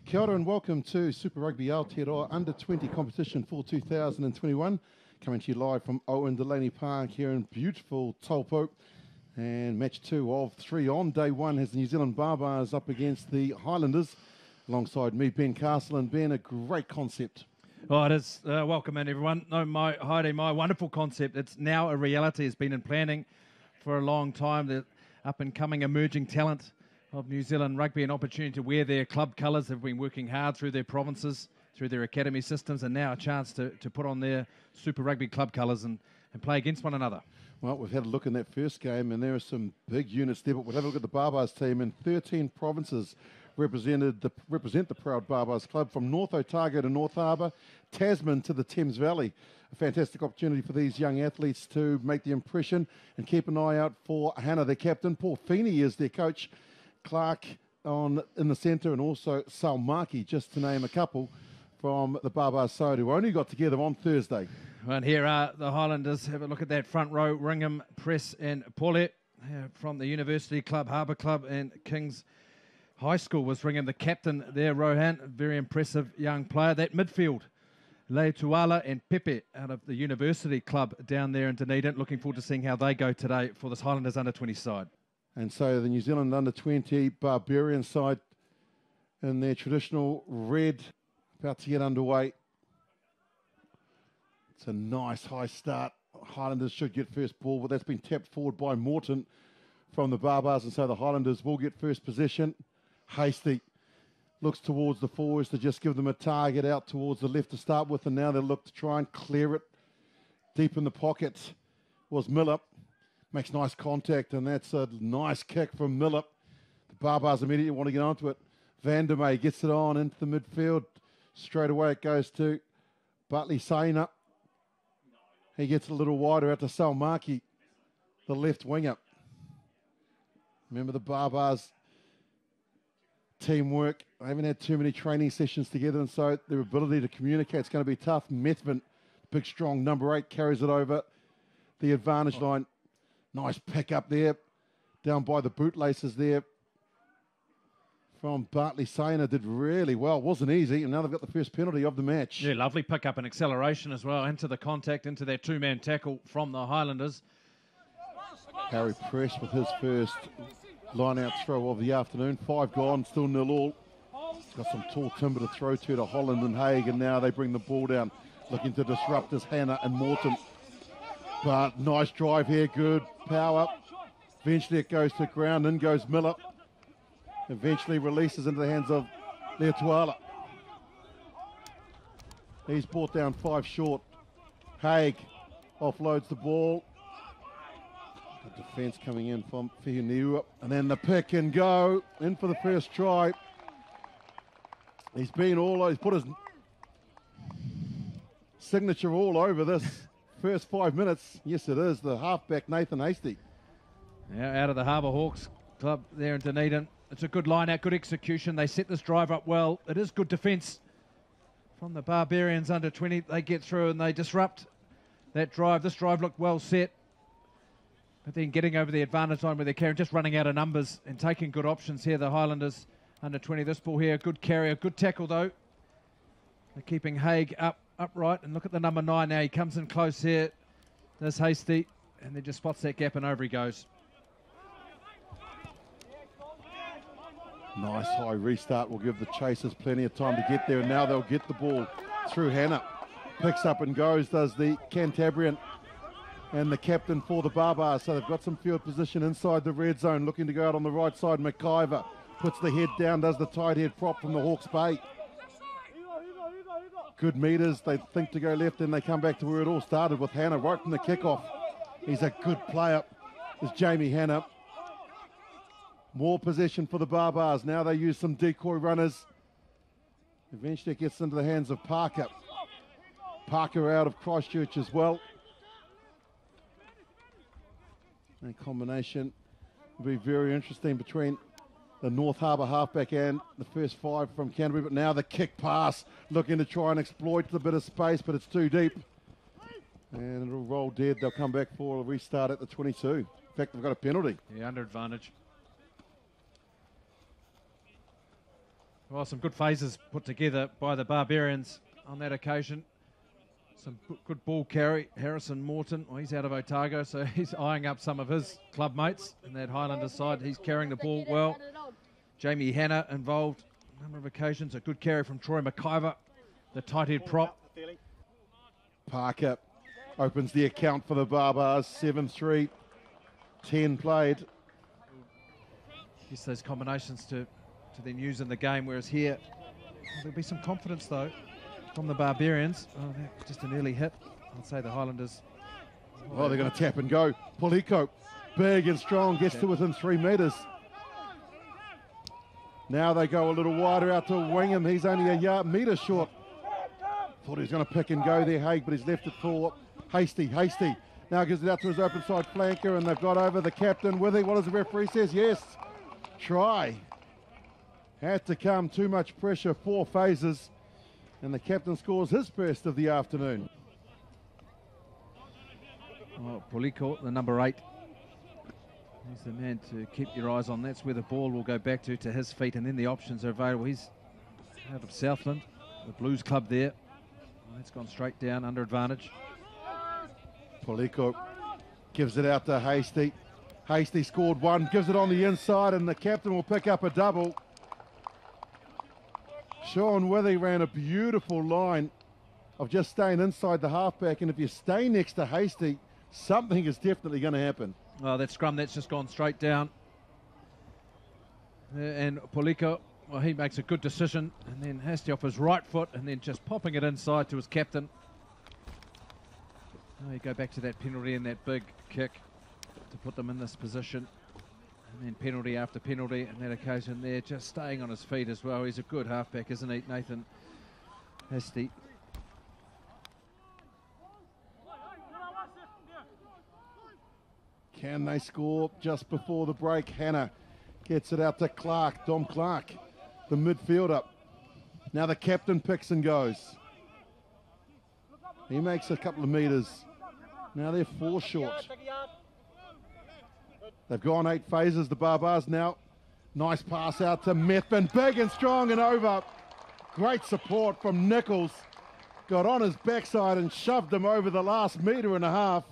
Kia ora and welcome to Super Rugby Aotearoa Under 20 competition for 2021. Coming to you live from Owen Delany Park here in beautiful Taupō. And match 2 of 3 on. Day 1 has the New Zealand Barbarians up against the Highlanders. Alongside me, Ben Castle. And Ben, a great concept. Oh, it is. Welcome in, everyone. No, Heidi, my wonderful concept. It's now a reality. It's been in planning for a long time. The up-and-coming emerging talent of New Zealand rugby, an opportunity to wear their club colours. They've been working hard through their provinces, through their academy systems, and now a chance to put on their Super Rugby club colours and play against one another. Well, we've had a look in that first game, and there are some big units there, but we'll have a look at the Barbars team. In 13 provinces represent the proud Barbars club, from North Otago to North Harbour, Tasman to the Thames Valley. A fantastic opportunity for these young athletes to make the impression and keep an eye out for Hannah, their captain. Paul Feeney is their coach. Clark in the centre, and also Salmaki, just to name a couple from the Barbars side who only got together on Thursday. And here are the Highlanders. Have a look at that front row. Ringham, Press and Paulet from the University Club, Harbour Club and King's High School was Ringham. The captain there, Rohan, a very impressive young player. That midfield, Le Tuala and Pepe out of the University Club down there in Dunedin. Looking forward to seeing how they go today for this Highlanders under-20 side. And so the New Zealand under-20 Barbarians side in their traditional red, about to get underway. It's a nice high start. Highlanders should get first ball, but that's been tapped forward by Morton from the Barbars, and so the Highlanders will get first possession. Hasty looks towards the forwards to just give them a target out towards the left to start with, and now they'll look to try and clear it. Deep in the pocket was Miller. Makes nice contact, and that's a nice kick from Miller. The Barbars immediately want to get onto it. Vandermeer gets it on into the midfield. Straight away it goes to Butley Saina. He gets a little wider out to Salmaki, the left winger. Remember the Barbars teamwork. They haven't had too many training sessions together, and so their ability to communicate is going to be tough. Methven, big strong number 8, carries it over the advantage line. Nice pick up there, down by the bootlaces there from Bartley Sainer. Did really well. Wasn't easy, and now they've got the first penalty of the match. Yeah, lovely pick up and acceleration as well into the contact, into their two-man tackle from the Highlanders. Harry Press with his first line-out throw of the afternoon. 5 gone, still 0-0. Got some tall timber to throw to Holland and Haig, and now they bring the ball down, looking to disrupt as Hannah and Morton. But nice drive here, good power. Eventually it goes to ground, in goes Miller. Eventually releases into the hands of Le Tuala. He's brought down 5 short. Haig offloads the ball. The defence coming in from Whiuniua. And then the pick and go, in for the first try. He's put his signature all over this. First 5 minutes, yes it is, the halfback Nathan Hasty. Yeah, out of the Harbour Hawks club there in Dunedin. It's a good line out, good execution. They set this drive up well. It is good defence from the Barbarians under 20. They get through and they disrupt that drive. This drive looked well set, but then getting over the advantage line where they're carrying, just running out of numbers and taking good options here. The Highlanders under 20. This ball here, good carrier, good tackle though. They're keeping Haig upright, and look at the number 9 now. He comes in close here. There's Hasty, and then just spots that gap and over he goes. Nice high restart will give the Chasers plenty of time to get there, and now they'll get the ball through Hannah. Picks up and goes, does the Cantabrian and the captain for the Barbars. So they've got some field position inside the red zone, looking to go out on the right side. McIver puts the head down, does the tight head prop from the Hawke's Bay. Good meters, they think to go left, and they come back to where it all started with Hannah right from the kickoff. He's a good player, is Jamie Hannah. More possession for the Barbars. Now they use some decoy runners. Eventually it gets into the hands of Parker. Parker out of Christchurch as well. And a combination will be very interesting between the North Harbour halfback and the first 5 from Canterbury. But now the kick pass, looking to try and exploit the bit of space, but it's too deep. And it'll roll dead. They'll come back for a restart at the 22. In fact, they've got a penalty. Yeah, under advantage. Well, some good phases put together by the Barbarians on that occasion. Some good ball carry. Harrison Morton, well, he's out of Otago, so he's eyeing up some of his club mates in that Highlanders side. He's carrying the ball well. Jamie Hanna involved a number of occasions. A good carry from Troy McIver, the tight head prop. Parker opens the account for the Barbars. 7-3, 10 played. Guess those combinations to then use in the game, whereas here there'll be some confidence though from the Barbarians. Oh, just an early hit. I'd say the Highlanders. Oh, they're going to tap and go. Poliko, big and strong, gets to within 3 metres. Now they go a little wider out to Wingham. He's only a metre short. Thought he was going to pick and go there, Haig, but he's left it for Hasty. Hasty now gives it out to his open side flanker, and they've got over the captain with it. What does the referee says? Yes. Try. Had to come, too much pressure, 4 phases, and the captain scores his first of the afternoon. Well, Poliko, the number 8. He's the man to keep your eyes on. That's where the ball will go back to his feet, and then the options are available. He's out of Southland, the Blues club there. Well, it's gone straight down, under advantage. Poliko gives it out to Hasty. Hasty scored 1, gives it on the inside, and the captain will pick up a double. Sean Withy ran a beautiful line of just staying inside the halfback, and if you stay next to Hasty, something is definitely going to happen. Oh, that scrum, that's just gone straight down. And Poliko, well, he makes a good decision, and then Hasty off his right foot, and then just popping it inside to his captain. Now you go back to that penalty and that big kick to put them in this position. And then penalty after penalty, and that occasion there, just staying on his feet as well. He's a good halfback, isn't he, Nathan Hasty? Can they score just before the break? Hannah gets it out to Clark, Dom Clark, the midfielder. Now the captain picks and goes. He makes a couple of metres. Now they're 4 short. They've gone 8 phases, the Barbars now. Nice pass out to Methven, big and strong and over. Great support from Nichols. Got on his backside and shoved him over the last metre and a half.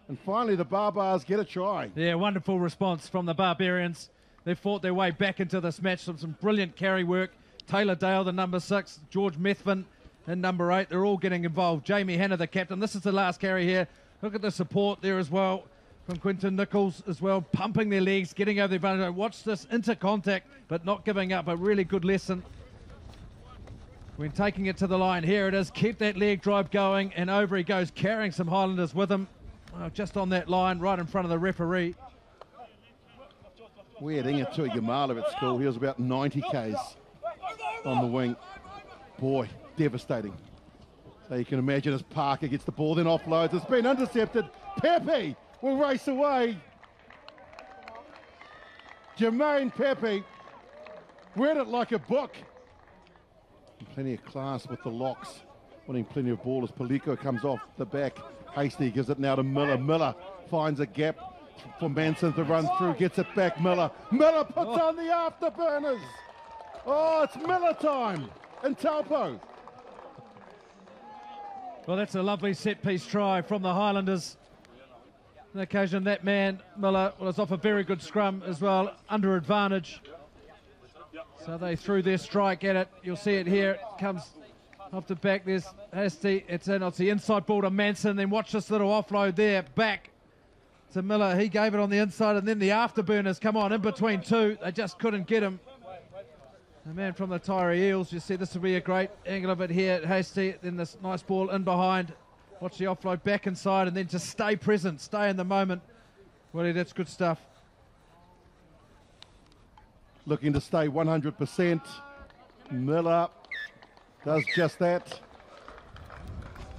And finally the Barbars get a try. Yeah, wonderful response from the Barbarians. They've fought their way back into this match. Some brilliant carry work. Taylor Dale, the number 6. George Methven in number 8. They're all getting involved. Jamie Hanna, the captain. This is the last carry here. Look at the support there as well from Quinton Nichols as well, pumping their legs, getting over the advantage. Watch this into contact, but not giving up. A really good lesson when taking it to the line. Here it is. Keep that leg drive going, and over he goes, carrying some Highlanders with him. Just on that line, right in front of the referee. We had Inga Tuigamala at school. He was about 90 Ks on the wing. Boy, devastating. So you can imagine as Parker gets the ball, then offloads. It's been intercepted. Pepe will race away. Jermaine Pepe read it like a book. Plenty of class with the locks. Winning plenty of ball as Poliko comes off the back. Hasty gives it now to Miller. Miller finds a gap for Manson to run through. Gets it back, Miller. Miller puts on the afterburners. Oh, it's Miller time in Taupō. Well, that's a lovely set-piece try from the Highlanders. On the occasion, that man, Miller, was off a very good scrum as well, under advantage. So they threw their strike at it. You'll see it here. It comes off the back. There's Hasty. It's the inside ball to Manson. Then watch this little offload there. Back to Miller. He gave it on the inside, and then the afterburners come on in between 2. They just couldn't get him. The man from the Tyree Eels, you see this will be a great angle of it here. Hasty, then this nice ball in behind. Watch the offload back inside, and then just stay present, stay in the moment. Well, that's good stuff. Looking to stay 100%. Miller does just that.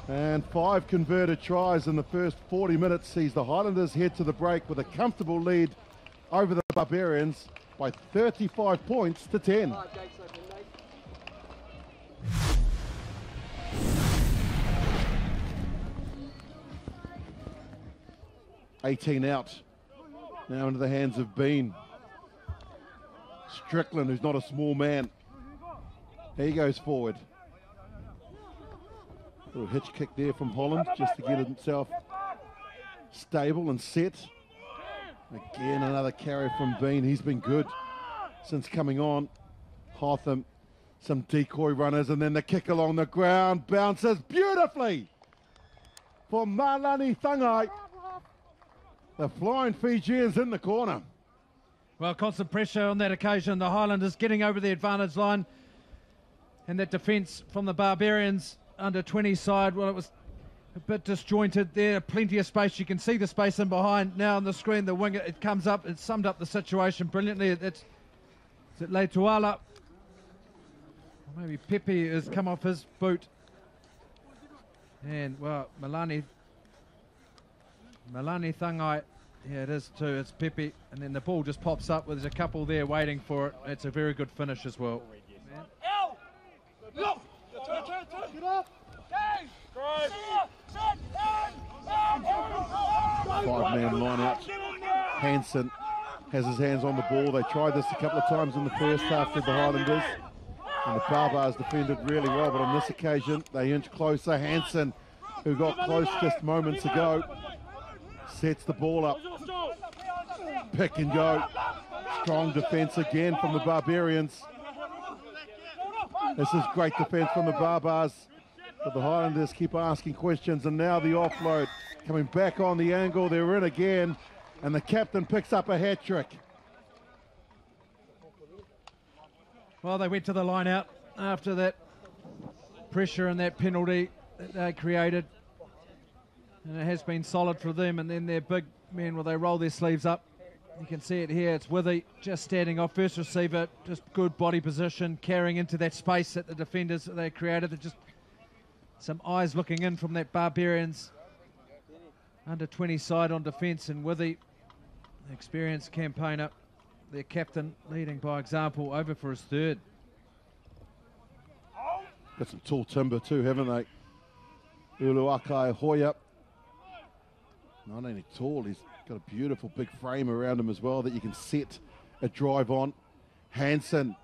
And 5 converted tries in the first 40 minutes sees the Highlanders head to the break with a comfortable lead over the Barbarians by 35 points to 10. 18 out. Now into the hands of Bean. Strickland, who's not a small man. He goes forward. Little hitch kick there from Holland just to get himself stable and set. Again, another carry from Bean. He's been good since coming on. Hotham, some decoy runners, and then the kick along the ground. Bounces beautifully for Malani Thangai. The flying Fijians in the corner. Well, constant pressure on that occasion. The Highlanders getting over the advantage line. And that defence from the Barbarians under 20 side, well, it was a bit disjointed there. Plenty of space. You can see the space in behind. Now on the screen, the winger, it comes up. It summed up the situation brilliantly. Is it Leituala? Maybe Pepe has come off his boot. And, well, Malani Thangai. Yeah, it is too. It's Pepe. And then the ball just pops up. There's a couple there waiting for it. It's a very good finish as well. Five-man line out. Hansen has his hands on the ball. They tried this a couple of times in the first half with the Highlanders. And the Barbars defended really well, but on this occasion, they inch closer. Hansen, who got close just moments ago, sets the ball up. Pick and go. Strong defence again from the Barbarians. This is great defence from the Barbars, but the Highlanders keep asking questions, and now the offload coming back on the angle. They're in again, and the captain picks up a hat trick. Well, they went to the line out after that pressure and that penalty that they created, and it has been solid for them. And then their big men, well, they roll their sleeves up. You can see it here. It's Withy just standing off, first receiver, just good body position, carrying into that space that the defenders that they created. They're just some eyes looking in from that Barbarians under 20 side on defence, and Withy, experienced campaigner, their captain, leading by example, over for his third. Got some tall timber too, haven't they? Uluakai Hoya, not only tall, he's got a beautiful big frame around him as well that you can set a drive on. Hansen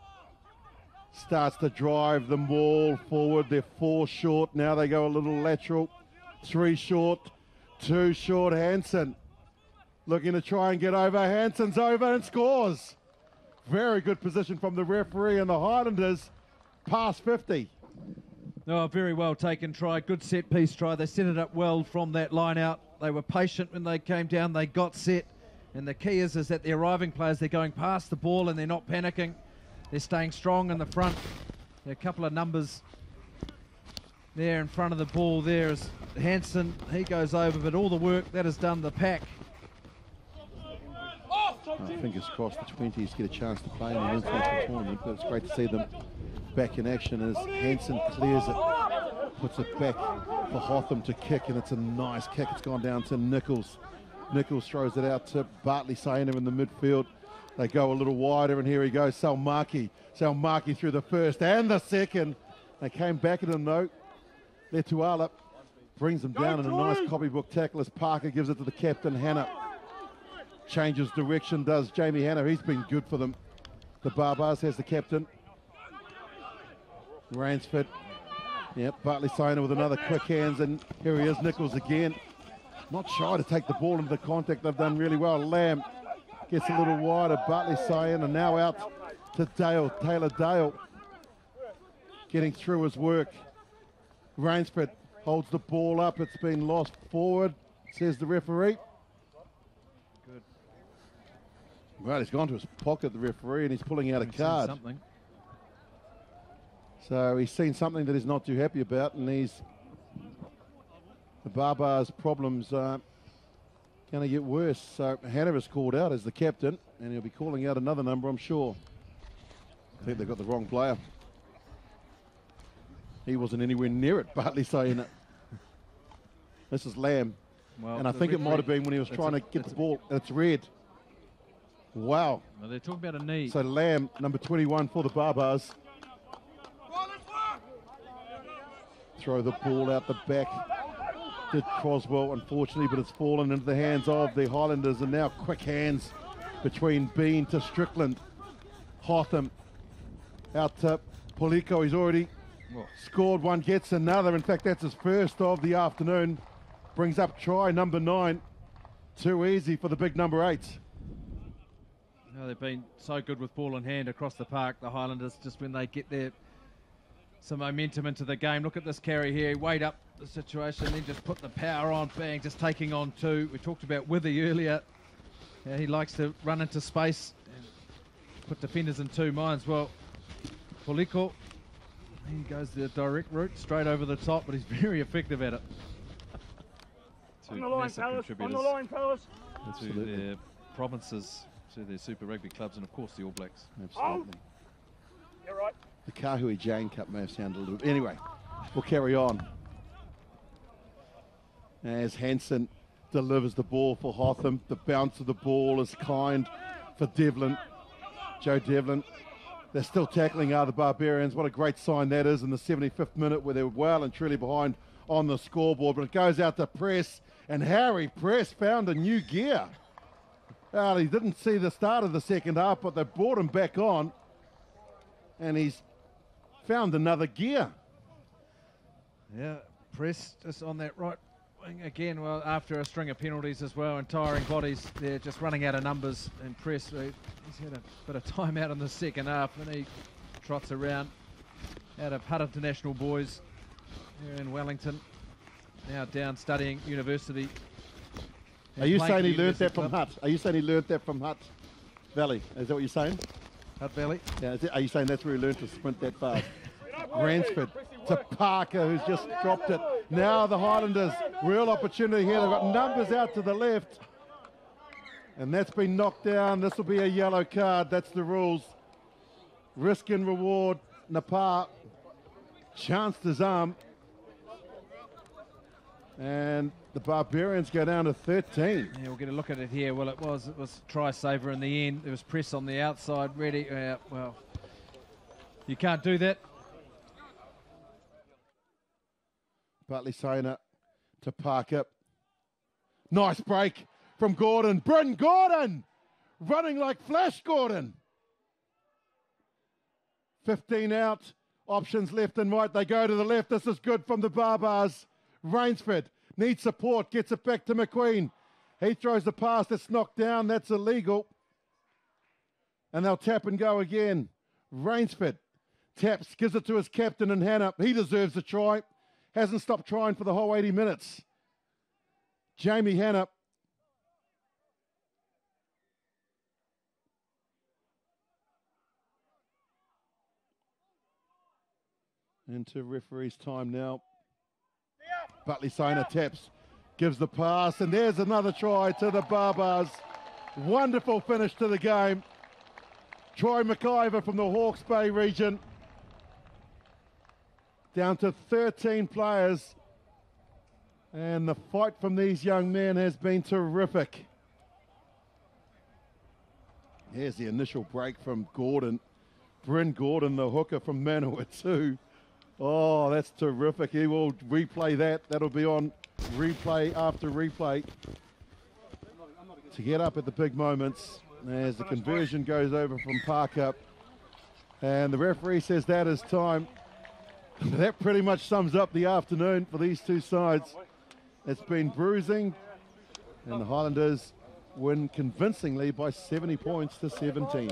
starts to drive the ball forward. They're 4 short. Now they go a little lateral. 3 short, 2 short. Hansen looking to try and get over. Hansen's over and scores. Very good position from the referee, and the Highlanders past 50. Oh, very well taken try. Good set piece try. They set it up well from that line out. They were patient when they came down. They got set. And the key is that the arriving players, they're going past the ball and they're not panicking. They're staying strong in the front. There are a couple of numbers there in front of the ball. There is Hansen. He goes over, but all the work that has done the pack. Fingers crossed the 20s get a chance to play in an international tournament, but it's great to see them back in action as Hansen clears it, puts it back for Hotham to kick, and it's a nice kick. It's gone down to Nichols. Nichols throws it out to Bartley Sainer in the midfield. They go a little wider, and here he goes, Salmaki. Salmaki through the first and the second. They came back at him though. Letuala brings them down in a nice copybook tackle as Parker gives it to the captain, Hannah. Changes direction, does Jamie Hannah. He's been good for them. The Barbars has the captain. Rainsford. Yep, Bartley Sainer with another quick hands, and here he is, Nichols again. Not shy to take the ball into the contact. They've done really well. Lamb gets a little wider. Bartley Sainer now out to Dale, Taylor Dale. Getting through his work. Rainsford holds the ball up. It's been lost forward, says the referee. Good. Right, he's gone to his pocket, the referee, and he's pulling out a card. Something. So he's seen something that he's not too happy about, and the Barbars' problems are going to get worse. So Hannah is called out as the captain, and he'll be calling out another number, I'm sure. I think they've got the wrong player. He wasn't anywhere near it, Bartley saying it. This is Lamb. Well, and I think it might have been when he was trying to get the ball, and it's red. Wow. Well, they're talking about a knee. So Lamb, number 21 for the Barbars. Throw the ball out the back. Did Croswell, unfortunately, but it's fallen into the hands of the Highlanders, and now quick hands between Bean to Strickland. Hotham out to Polico, he's already scored one, gets another. In fact, that's his first of the afternoon. Brings up try number 9. Too easy for the big number 8. They've been so good with ball in hand across the park, the Highlanders, just when they get some momentum into the game. Look at this carry here, weighed up the situation, then just put the power on, bang, just taking on 2. We talked about Withy earlier. He likes to run into space and put defenders in 2 minds. Well, Polico, he goes the direct route, straight over the top, but he's very effective at it. On the line, fellas. On the line, fellas. To their provinces, to their Super Rugby clubs, and of course the All Blacks. Absolutely. You're right. The Kahui Jane Cup may have sounded a little bit. Anyway, we'll carry on. As Hansen delivers the ball for Hotham. The bounce of the ball is kind for Devlin. Joe Devlin. They're still tackling the Barbarians. What a great sign that is in the 75th minute, where they're well and truly behind on the scoreboard. But it goes out to Press, and Harry Press found a new gear. Well, he didn't see the start of the second half, but they brought him back on, and he's found another gear. Yeah, Press just on that right wing again. Well, after a string of penalties as well, and tiring bodies, they're just running out of numbers. And Press, he's had a bit of time out in the second half, and he trots around out of Hutt International Boys here in Wellington. Now down studying university. Are you saying he learnt that from Hutt? Are you saying he learnt that from Hutt Valley? Is that what you're saying? Hutt Valley? Yeah. Are you saying that's where he learnt to sprint that fast? Ransford to Parker, who's just dropped it. Now the Highlanders, real opportunity here. They've got numbers out to the left. And that's been knocked down. This will be a yellow card. That's the rules. Risk and reward. Napar chanced his arm. And the Barbarians go down to 13. Yeah, we'll get a look at it here. Well, it was try saver in the end. There was Press on the outside, ready. Well, you can't do that. Bartley Sainer to Parker. Nice break from Gordon. Bryn Gordon running like Flash Gordon. 15 out. Options left and right. They go to the left. This is good from the Barbars. Rainsford needs support. Gets it back to McQueen. He throws the pass. That's knocked down. That's illegal. And they'll tap and go again. Rainsford taps. Gives it to his captain and Hannah. He deserves a try. Hasn't stopped trying for the whole 80 minutes. Jamie Hannah. Into referee's time now. Butley Sainer taps, gives the pass, and there's another try to the Barbars. Wonderful finish to the game. Troy McIver from the Hawke's Bay region. Down to 13 players. And the fight from these young men has been terrific. Here's the initial break from Gordon. Bryn Gordon, the hooker from Manawatu. Oh, that's terrific. He will replay that. That'll be on replay after replay. To get up at the big moments as the conversion goes over from Parker. And the referee says that is time. That pretty much sums up the afternoon for these two sides. It's been bruising, and the Highlanders win convincingly by 70 points to 17.